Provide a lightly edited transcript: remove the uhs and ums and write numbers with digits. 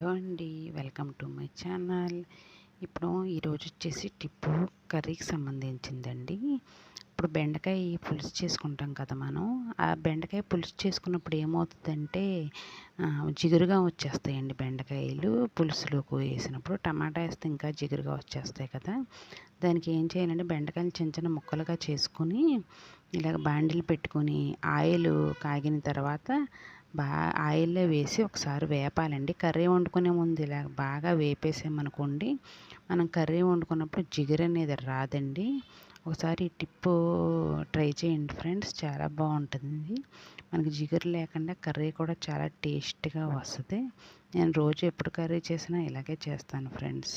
Hello అండి, welcome to my channel. ఇప్పుడు ఈరోజు వచ్చేసి టిప్పు కర్రీకి సంబంధించిందండి. ఇప్పుడు బెండకాయ పులుసు చేసుకుంటాం కదా మనం. ఆ బెండకాయ పులుసు చేసుకున్నప్పుడు ఏమవుతుందంటే జిగురుగా వచ్చేస్తాయండి బెండకాయలు. పులుసులోకి వేసినప్పుడు టమాటా వేస్తే ఇంకా జిగురుగా వచ్చేస్తాయి కదా. దానికి ఏం చేయాలంటే బెండకాయలు చిన్న చిన్న ముక్కలుగా చేసుకొని ఇలాగ బాండిల్ పెట్టుకొని ఆయిల్ కాగిన తర్వాత ఆయిల్లో వేసి ఒకసారి వేపాలండి. కర్రీ వండుకునే ముందు ఇలా బాగా వేపేసామనుకోండి, మనం కర్రీ వండుకున్నప్పుడు జిగురు అనేది రాదండి. ఒకసారి ఈ టిప్పు ట్రై చేయండి ఫ్రెండ్స్, చాలా బాగుంటుంది. మనకి జిగురు లేకుండా కర్రీ కూడా చాలా టేస్ట్గా వస్తుంది. నేను రోజు ఎప్పుడు కర్రీ చేసినా ఇలాగే చేస్తాను ఫ్రెండ్స్.